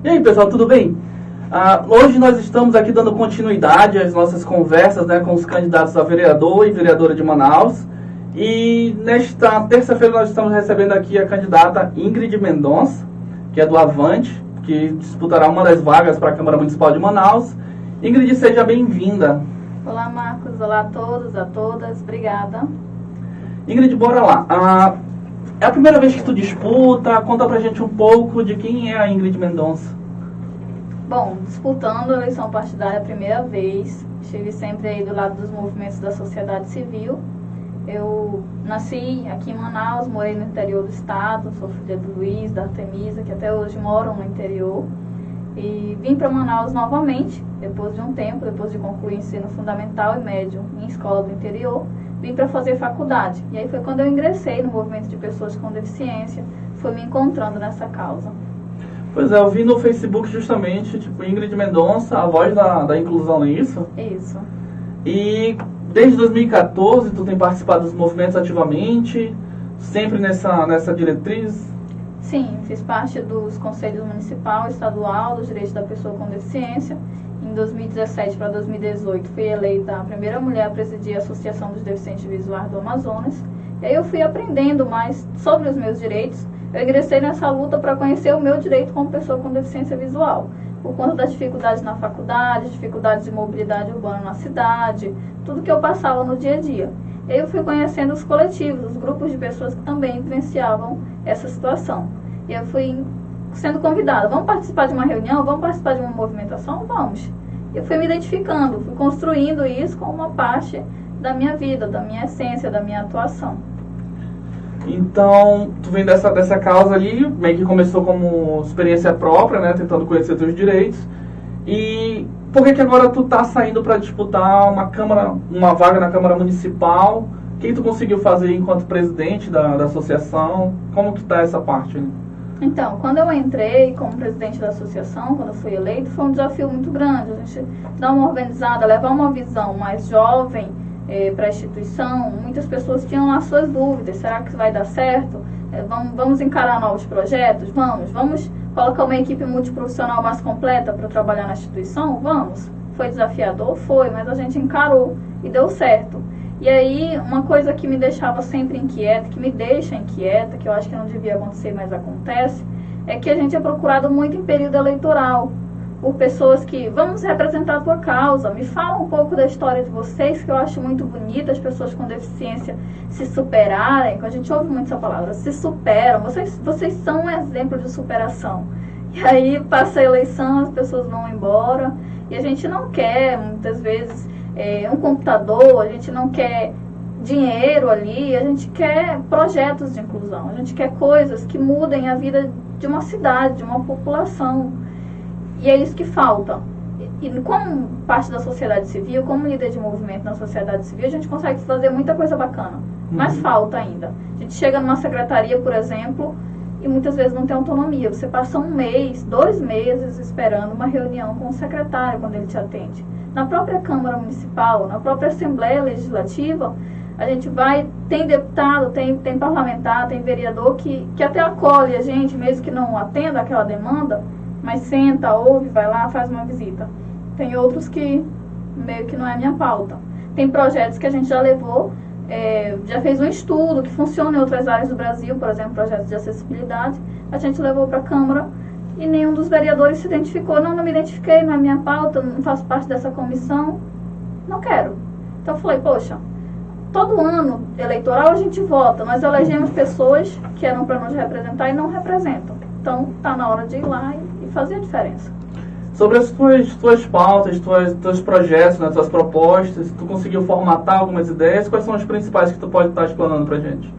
E aí, pessoal, tudo bem? Hoje nós estamos aqui dando continuidade às nossas conversas, né, com os candidatos a vereador e vereadora de Manaus. E nesta terça-feira nós estamos recebendo aqui a candidata Ingrid Mendonça, que é do Avante, que disputará uma das vagas para a Câmara Municipal de Manaus. Ingrid, seja bem-vinda. Olá, Marcos. Olá a todos, a todas. Obrigada. Ingrid, bora lá. É a primeira vez que tu disputa? Conta pra gente um pouco de quem é a Ingrid Mendonça. Bom, disputando a eleição partidária a primeira vez, estive sempre aí do lado dos movimentos da sociedade civil. Eu nasci aqui em Manaus, morei no interior do estado, sou filha do Luiz, da Artemisa, que até hoje moram no interior. E vim para Manaus novamente, depois de um tempo, depois de concluir ensino fundamental e médio em escola do interior, vim para fazer faculdade. E aí foi quando eu ingressei no movimento de pessoas com deficiência, fui me encontrando nessa causa. Pois é, eu vi no Facebook justamente, Ingrid Mendonça, a voz da inclusão, não é isso? Isso. E desde 2014 tu tem participado dos movimentos ativamente, sempre nessa diretriz? Sim, fiz parte dos conselhos municipal e estadual dos direitos da pessoa com deficiência. Em 2017 para 2018 fui eleita a primeira mulher a presidir a Associação dos Deficientes Visuais do Amazonas. E aí eu fui aprendendo mais sobre os meus direitos. Eu ingressei nessa luta para conhecer o meu direito como pessoa com deficiência visual. Por conta das dificuldades na faculdade, dificuldades de mobilidade urbana na cidade, tudo que eu passava no dia a dia. E aí eu fui conhecendo os coletivos, os grupos de pessoas que também vivenciavam essa situação. E eu fui sendo convidada, vamos participar de uma reunião, vamos participar de uma movimentação? Vamos. E eu fui me identificando, fui construindo isso como uma parte da minha vida, da minha essência, da minha atuação. Então, tu vem dessa causa ali, meio que começou como experiência própria, né, tentando conhecer teus direitos. E por que agora tu tá saindo para disputar uma vaga na Câmara Municipal? O que tu conseguiu fazer enquanto presidente da associação? Como que tá essa parte? Então, quando eu entrei como presidente da associação, quando eu fui eleito, foi um desafio muito grande. A gente dar uma organizada, levar uma visão mais jovem para a instituição. Muitas pessoas tinham lá suas dúvidas. Será que vai dar certo? Vamos encarar novos projetos? Vamos colocar uma equipe multiprofissional mais completa para trabalhar na instituição? Vamos. Foi desafiador? Foi, mas a gente encarou e deu certo. E aí, uma coisa que me deixava sempre inquieta, que me deixa inquieta, que eu acho que não devia acontecer, mas acontece, é que a gente é procurado muito em período eleitoral, por pessoas que, vamos representar a tua causa, me fala um pouco da história de vocês, que eu acho muito bonita, as pessoas com deficiência se superarem, a gente ouve muito essa palavra, se superam, vocês são um exemplo de superação. E aí, passa a eleição, as pessoas vão embora, e a gente não quer, muitas vezes, um computador, a gente não quer dinheiro ali, a gente quer projetos de inclusão, a gente quer coisas que mudem a vida de uma cidade, de uma população. E é isso que falta. E como parte da sociedade civil, como líder de movimento na sociedade civil, a gente consegue fazer muita coisa bacana, mas falta ainda. A gente chega numa secretaria, por exemplo, e muitas vezes não tem autonomia. Você passa 1 mês, 2 meses esperando uma reunião com o secretário quando ele te atende. Na própria Câmara Municipal, na própria Assembleia Legislativa, a gente vai, tem deputado, tem parlamentar, tem vereador que até acolhe a gente, mesmo que não atenda aquela demanda, mas senta, ouve, vai lá, faz uma visita. Tem outros que meio que não é a minha pauta. Tem projetos que a gente já levou, já fez um estudo que funciona em outras áreas do Brasil, por exemplo, projetos de acessibilidade, a gente levou para a Câmara e nenhum dos vereadores se identificou. Não me identifiquei, não é minha pauta, não faço parte dessa comissão, não quero. Então eu falei, poxa, todo ano eleitoral a gente vota, nós elegemos pessoas que eram para nos representar e não representam. Então está na hora de ir lá e fazer a diferença. Sobre as tuas pautas, teus projetos, né, tuas propostas, tu conseguiu formatar algumas ideias? Quais são as principais que tu pode estar explanando pra gente?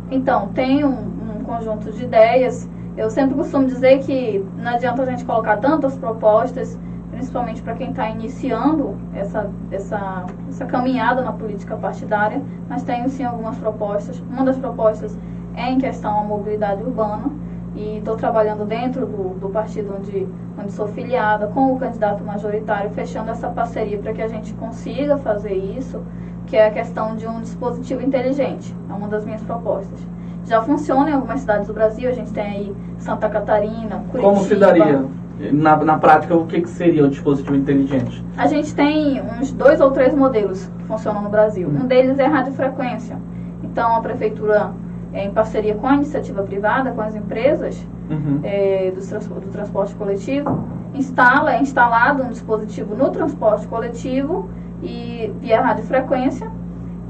Então, tem um conjunto de ideias. Eu sempre costumo dizer que não adianta a gente colocar tantas propostas, principalmente para quem está iniciando essa caminhada na política partidária, mas tenho sim algumas propostas. Uma das propostas é em questão à mobilidade urbana, e estou trabalhando dentro do partido onde sou filiada, com o candidato majoritário, fechando essa parceria para que a gente consiga fazer isso, que é a questão de um dispositivo inteligente. É uma das minhas propostas. Já funciona em algumas cidades do Brasil, a gente tem aí Santa Catarina, Curitiba. Como se daria Na prática, o que seria o dispositivo inteligente? A gente tem uns 2 ou 3 modelos que funcionam no Brasil. Um deles é a radiofrequência. Então, a prefeitura, em parceria com a iniciativa privada, com as empresas do transporte coletivo, é instalado um dispositivo no transporte coletivo e via radiofrequência,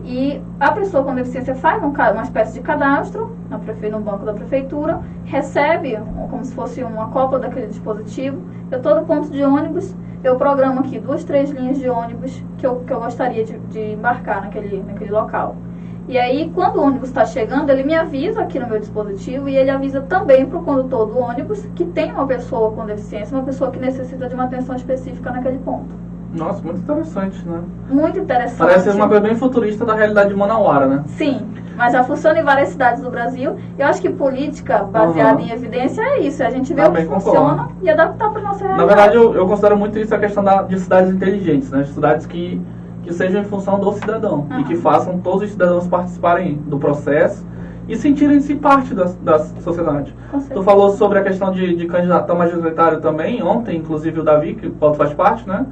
e a pessoa com deficiência faz uma espécie de cadastro no banco da prefeitura, recebe como se fosse uma cópia daquele dispositivo. Eu, todo ponto de ônibus, eu programo aqui 2, 3 linhas de ônibus que eu gostaria de embarcar naquele local. E aí, quando o ônibus está chegando, ele me avisa aqui no meu dispositivo, e ele avisa também para o condutor do ônibus que tem uma pessoa com deficiência, uma pessoa que necessita de uma atenção específica naquele ponto. Nossa, muito interessante, né? Muito interessante. Parece uma coisa bem futurista da realidade de Manauara, né? Sim, mas já funciona em várias cidades do Brasil. Eu acho que política baseada em evidência é isso. A gente vê o que funciona e adaptar para a nossa realidade. Na verdade, eu considero muito isso a questão de cidades inteligentes, né? Cidades que sejam em função do cidadão e que façam todos os cidadãos participarem do processo e sentirem-se parte da sociedade. Tu falou sobre a questão de candidato majoritário também. Ontem, inclusive, o Davi, que o Paulo faz parte, né?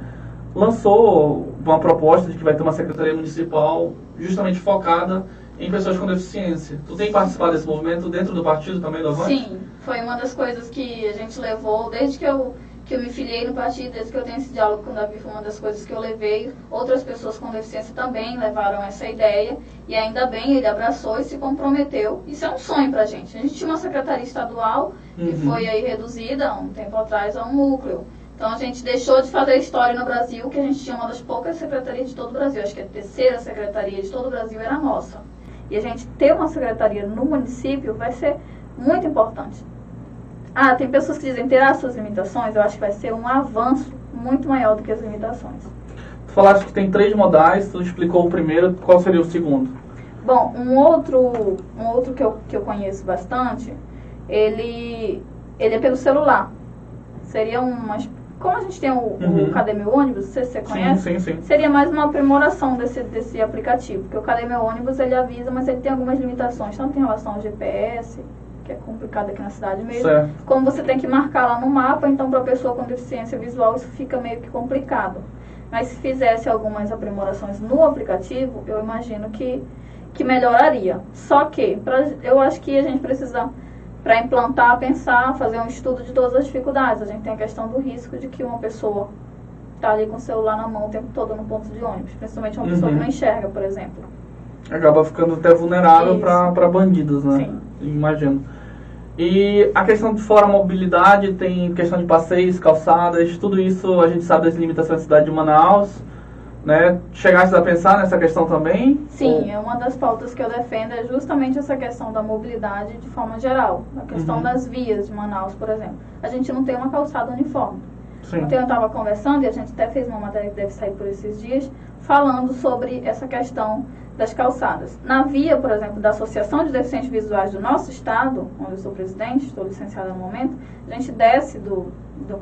Lançou uma proposta de que vai ter uma secretaria municipal justamente focada em pessoas com deficiência. Tu tem participado desse movimento dentro do partido também, do Avante? Sim, foi uma das coisas que a gente levou desde que eu me filiei no partido, desde que eu tenho esse diálogo com o Davi, foi uma das coisas que eu levei. Outras pessoas com deficiência também levaram essa ideia, e ainda bem, ele abraçou e se comprometeu. Isso é um sonho pra gente. A gente tinha uma secretaria estadual que foi aí reduzida há um tempo atrás a um núcleo. Então, a gente deixou de fazer história no Brasil, que a gente tinha uma das poucas secretarias de todo o Brasil. Acho que a 3ª secretaria de todo o Brasil era a nossa. E a gente ter uma secretaria no município vai ser muito importante. Tem pessoas que dizem ter as suas limitações. Eu acho que vai ser um avanço muito maior do que as limitações. Tu falaste que tem 3 modais, tu explicou o primeiro, qual seria o segundo? Bom, um outro que eu conheço bastante, ele é pelo celular. Seria como a gente tem o Cadê Meu Ônibus, você conhece? Sim. Seria mais uma aprimoração desse aplicativo, porque o Cadê Meu Ônibus, ele avisa, mas ele tem algumas limitações, tanto em relação ao GPS, que é complicado aqui na cidade mesmo, certo, como você tem que marcar lá no mapa, então para a pessoa com deficiência visual isso fica meio que complicado. Mas se fizesse algumas aprimorações no aplicativo, eu imagino que melhoraria. Só que eu acho que a gente precisa, para implantar, pensar, fazer um estudo de todas as dificuldades. A gente tem a questão do risco de que uma pessoa está ali com o celular na mão o tempo todo no ponto de ônibus, principalmente uma pessoa que não enxerga, por exemplo. Acaba ficando até vulnerável para bandidos, né? Sim. Imagino. E a questão de fora mobilidade, tem questão de passeios, calçadas, tudo isso a gente sabe das limitações da cidade de Manaus, né? Chegaste a pensar nessa questão também? Sim, é uma das pautas que eu defendo, é justamente essa questão da mobilidade de forma geral. A questão das vias de Manaus, por exemplo. A gente não tem uma calçada uniforme. Sim. Ontem eu estava conversando, e a gente até fez uma matéria que deve sair por esses dias, falando sobre essa questão das calçadas. Na via, por exemplo, da Associação de Deficientes Visuais do nosso estado, onde eu sou presidente, estou licenciada no momento, a gente desce do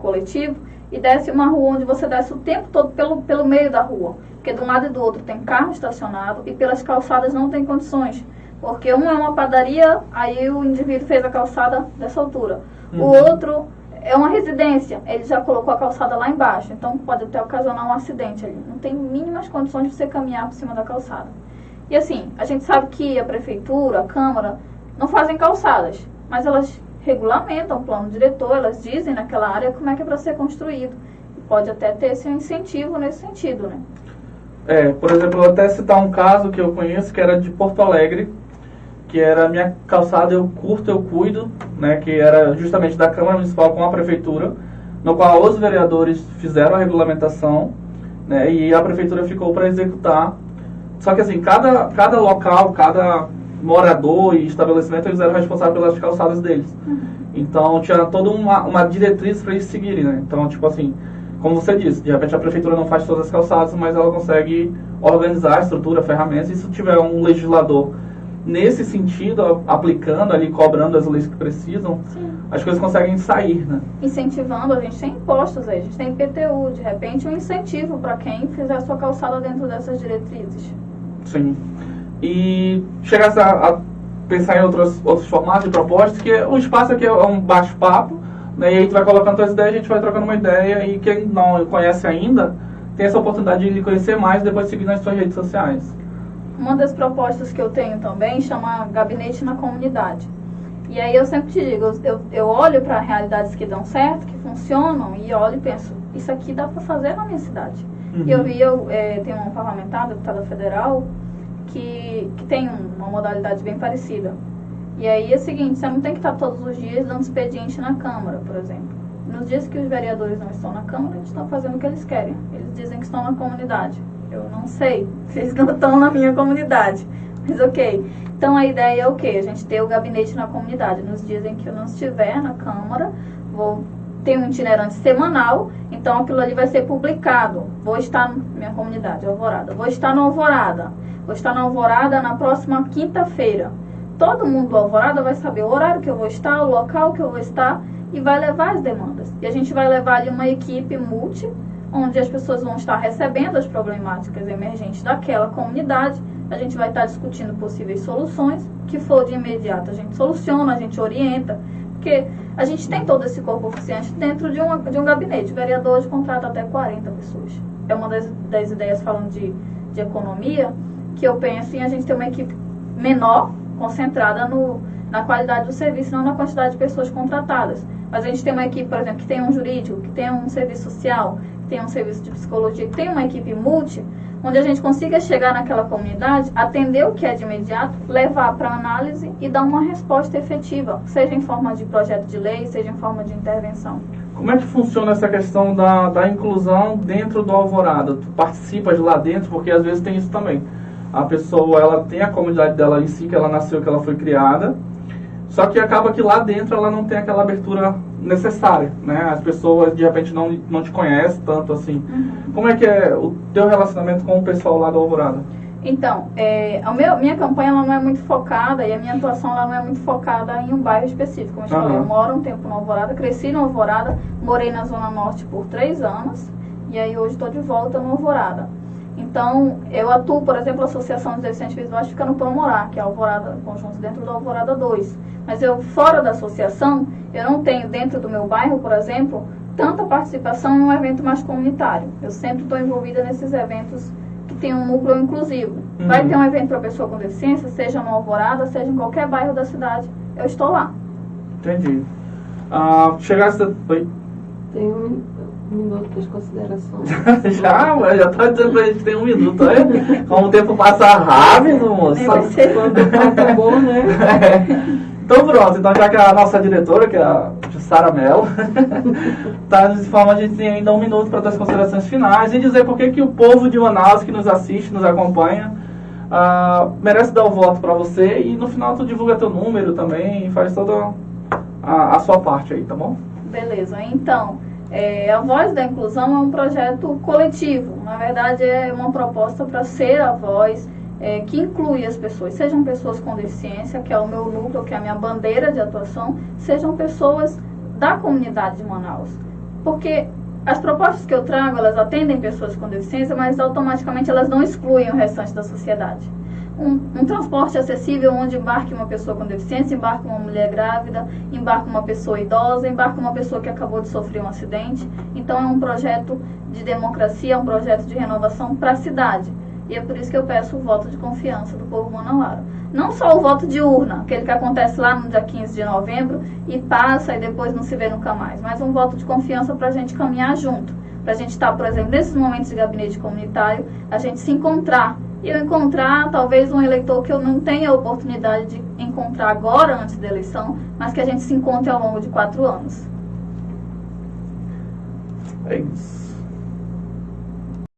coletivo e desce uma rua onde você desce o tempo todo pelo meio da rua. Porque de um lado e do outro tem carro estacionado e pelas calçadas não tem condições. Porque um é uma padaria, aí o indivíduo fez a calçada dessa altura. O outro é uma residência, ele já colocou a calçada lá embaixo, então pode até ocasionar um acidente ali. Não tem mínimas condições de você caminhar por cima da calçada. E assim, a gente sabe que a prefeitura, a Câmara, não fazem calçadas, mas elas regulamentam o plano diretor, elas dizem naquela área como é que é para ser construído. E pode até ter esse incentivo nesse sentido, né? Por exemplo, eu vou até citar um caso que eu conheço, que era de Porto Alegre, que era a minha calçada Eu Curto, Eu Cuido, né, que era justamente da Câmara Municipal com a Prefeitura, no qual os vereadores fizeram a regulamentação, né, e a Prefeitura ficou para executar. Só que assim, cada local, cada morador e estabelecimento, eles eram responsáveis pelas calçadas deles. Então tinha toda uma diretriz para eles seguirem, né? Então, tipo assim, como você disse, de repente a prefeitura não faz todas as calçadas, mas ela consegue organizar a estrutura, ferramentas, e se tiver um legislador nesse sentido, aplicando ali, cobrando as leis que precisam, Sim. as coisas conseguem sair, né? Incentivando, a gente tem impostos aí, a gente tem IPTU, de repente um incentivo para quem fizer a sua calçada dentro dessas diretrizes. Sim. E chegasse a pensar em outros formatos de propostas, que o espaço aqui é um bate-papo, né? E aí tu vai colocando tuas ideias, a gente vai trocando uma ideia, e quem não conhece ainda, tem essa oportunidade de lhe conhecer mais e depois seguir nas suas redes sociais. Uma das propostas que eu tenho também chama Gabinete na Comunidade. E aí eu sempre te digo, eu olho para realidades que dão certo, que funcionam, e olho e penso, isso aqui dá para fazer na minha cidade. E eu vi, tem um parlamentar, deputada federal, que tem uma modalidade bem parecida. E aí é o seguinte, você não tem que estar todos os dias dando expediente na Câmara, por exemplo. Nos dias que os vereadores não estão na Câmara, eles estão fazendo o que eles querem. Eles dizem que estão na comunidade. Eu não sei se eles não estão na minha comunidade. Mas ok. Então a ideia é o quê? A gente ter o gabinete na comunidade. Nos dias em que eu não estiver na Câmara, vou ter um itinerante semanal, então aquilo ali vai ser publicado. Vou estar na minha comunidade, Alvorada. Vou estar na Alvorada. Vou estar na Alvorada na próxima quinta-feira. Todo mundo do Alvorada vai saber o horário que eu vou estar, o local que eu vou estar, e vai levar as demandas. E a gente vai levar ali uma equipe multi, onde as pessoas vão estar recebendo as problemáticas emergentes daquela comunidade. A gente vai estar discutindo possíveis soluções, que for de imediato a gente soluciona, a gente orienta, porque a gente tem todo esse corpo oficiante dentro de um gabinete. O vereador hoje contrata até 40 pessoas. É uma das ideias, falando de economia, que eu penso em a gente ter uma equipe menor, concentrada na qualidade do serviço, não na quantidade de pessoas contratadas. Mas a gente tem uma equipe, por exemplo, que tem um jurídico, que tem um serviço social, que tem um serviço de psicologia, que tem uma equipe multi, onde a gente consiga chegar naquela comunidade, atender o que é de imediato, levar para análise e dar uma resposta efetiva, seja em forma de projeto de lei, seja em forma de intervenção. Como é que funciona essa questão da inclusão dentro do Alvorada? Tu participas lá dentro, porque às vezes tem isso também. A pessoa, ela tem a comunidade dela em si, que ela nasceu, que ela foi criada, só que acaba que lá dentro ela não tem aquela abertura necessária, né? As pessoas de repente não te conhecem tanto assim. Como é que é o teu relacionamento com o pessoal lá do Alvorada? Então, minha campanha ela não é muito focada, e a minha atuação ela não é muito focada em um bairro específico. Como eu te falei, eu moro um tempo no Alvorada, cresci no Alvorada, morei na Zona Norte por 3 anos, e aí hoje estou de volta no Alvorada. Então, eu atuo, por exemplo, a Associação de Deficientes Visuais fica no Promorá, que é a Alvorada, conjunto dentro do Alvorada 2. Mas eu, fora da associação, eu não tenho dentro do meu bairro, por exemplo, tanta participação em um evento mais comunitário. Eu sempre estou envolvida nesses eventos que tem um núcleo inclusivo. Vai ter um evento para pessoa com deficiência, seja no Alvorada, seja em qualquer bairro da cidade, eu estou lá. Entendi. Chegasse... Oi? Tem um minuto das considerações. já tá dizendo que a gente tem 1 minuto, olha. Como o tempo passa rápido, moça. Quando passa bom, né? Então pronto, então já que a nossa diretora, que é a Sara Mello, está nos informando, a gente tem ainda 1 minuto para dar as considerações finais e dizer por que o povo de Manaus que nos assiste, nos acompanha, merece dar o voto para você, e no final tu divulga teu número também e faz toda a sua parte aí, tá bom? Beleza, então, a Voz da Inclusão é um projeto coletivo, na verdade é uma proposta para ser a voz que inclui as pessoas, sejam pessoas com deficiência, que é o meu núcleo, que é a minha bandeira de atuação, sejam pessoas da comunidade de Manaus. Porque as propostas que eu trago, elas atendem pessoas com deficiência, mas automaticamente elas não excluem o restante da sociedade. Um transporte acessível onde embarque uma pessoa com deficiência, embarque uma mulher grávida, embarque uma pessoa idosa, embarque uma pessoa que acabou de sofrer um acidente. Então é um projeto de democracia, é um projeto de renovação para a cidade. E é por isso que eu peço o voto de confiança do povo manauara. Não só o voto de urna, aquele que acontece lá no dia 15 de novembro e passa e depois não se vê nunca mais, mas um voto de confiança para a gente caminhar junto. Para a gente estar, por exemplo, nesses momentos de gabinete comunitário, a gente se encontrar. E eu encontrar talvez um eleitor que eu não tenha a oportunidade de encontrar agora, antes da eleição, mas que a gente se encontre ao longo de 4 anos. É isso.